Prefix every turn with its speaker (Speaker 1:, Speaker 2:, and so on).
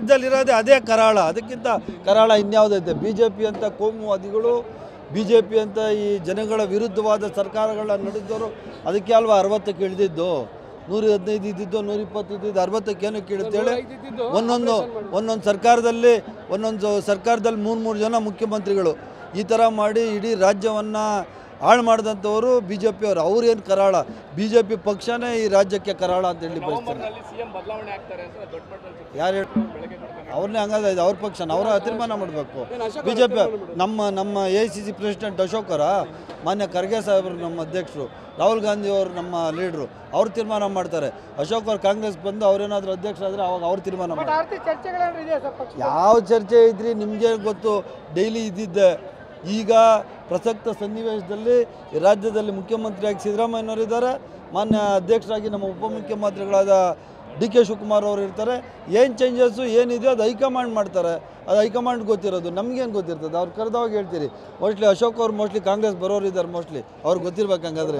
Speaker 1: ರಾಜ್ಯದಲ್ಲಿರೋದೇ ಅದೇ ಕರಾಳ, ಅದಕ್ಕಿಂತ ಕರಾಳ ಇನ್ಯಾವುದೈತೆ? ಬಿ ಜೆ ಪಿ ಅಂತ ಕೋಮುವಾದಿಗಳು, ಬಿ ಜೆ ಪಿ ಅಂತ ಈ ಜನಗಳ ವಿರುದ್ಧವಾದ ಸರ್ಕಾರಗಳನ್ನ ನಡೆದವರು, ಅದಕ್ಕೆ ಅಲ್ವಾ 60ಕ್ಕೆ ಇಳಿದಿದ್ದು. 115 ಇದ್ದಿದ್ದು, 120 ಇದ್ದಿದ್ದು, 60ಕ್ಕೆ ಏನಕ್ಕೆ ಇಳುತ್ತೇಳಿ? ಒಂದೊಂದು ಸರ್ಕಾರದಲ್ಲಿ 3 ಜನ ಮುಖ್ಯಮಂತ್ರಿಗಳು ಈ ಥರ ಮಾಡಿ ಇಡೀ ರಾಜ್ಯವನ್ನು ಹಾಳು ಮಾಡಿದಂಥವರು ಬಿ ಜೆ ಪಿಯವರು. ಅವ್ರೇನು ಕರಾಳ? ಬಿ ಜೆ ಪಿ ಪಕ್ಷನೇ ಈ ರಾಜ್ಯಕ್ಕೆ ಕರಾಳ ಅಂತ ಹೇಳಿ ಬಯಸ್ತಾರೆ. ಯಾರು ಹೇಳಿ? ಅವ್ರನ್ನೇ ಹಂಗಾದ್ರೆ ಅವ್ರ ಪಕ್ಷನ ಅವರ ತೀರ್ಮಾನ ಮಾಡಬೇಕು. ಬಿ ಜೆ ಪಿ ನಮ್ಮ AICC ಪ್ರೆಸಿಡೆಂಟ್ ಅಶೋಕರ, ಮಾನ್ಯ ಖರ್ಗೆ ಸಾಹೇಬರು ನಮ್ಮ ಅಧ್ಯಕ್ಷರು, ರಾಹುಲ್ ಗಾಂಧಿ ಅವರು ನಮ್ಮ ಲೀಡ್ರು, ಅವ್ರು ತೀರ್ಮಾನ ಮಾಡ್ತಾರೆ. ಅಶೋಕ್ ಅವ್ರು ಕಾಂಗ್ರೆಸ್ ಬಂದು ಅವರೇನಾದರೂ ಅಧ್ಯಕ್ಷರಾದರೆ ಅವಾಗ ಅವ್ರು ತೀರ್ಮಾನ ಮಾಡ್ತಾರೆ. ಯಾವ ಚರ್ಚೆ ಇದ್ರಿ ನಿಮಗೆ ಗೊತ್ತು, ಡೈಲಿ ಇದ್ದಿದ್ದೆ. ಈಗ ಪ್ರಸಕ್ತ ಸನ್ನಿವೇಶದಲ್ಲಿ ರಾಜ್ಯದಲ್ಲಿ ಮುಖ್ಯಮಂತ್ರಿಯಾಗಿ ಸಿದ್ದರಾಮಯ್ಯನವರಿದ್ದಾರೆ, ಮಾನ್ಯ ಅಧ್ಯಕ್ಷರಾಗಿ ನಮ್ಮ ಉಪಮುಖ್ಯಮಂತ್ರಿಗಳಾದ DK ಶಿವಕುಮಾರ್ ಅವರು ಇರ್ತಾರೆ. ಏನು ಚೇಂಜಸ್ಸು ಏನಿದೆಯೋ ಅದು ಹೈಕಮಾಂಡ್ ಮಾಡ್ತಾರೆ, ಅದು ಹೈಕಮಾಂಡ್ ಗೊತ್ತಿರೋದು, ನಮಗೇನು ಗೊತ್ತಿರ್ತದೆ? ಅವ್ರು ಕರೆದವಾಗ ಹೇಳ್ತೀರಿ. ಮೋಸ್ಟ್ಲಿ ಅಶೋಕ್ ಅವ್ರು ಕಾಂಗ್ರೆಸ್ ಬರೋರು ಇದ್ದಾರೆ, ಅವ್ರಿಗೆ ಗೊತ್ತಿರ್ಬೇಕು. ಹಂಗಾದ್ರೆ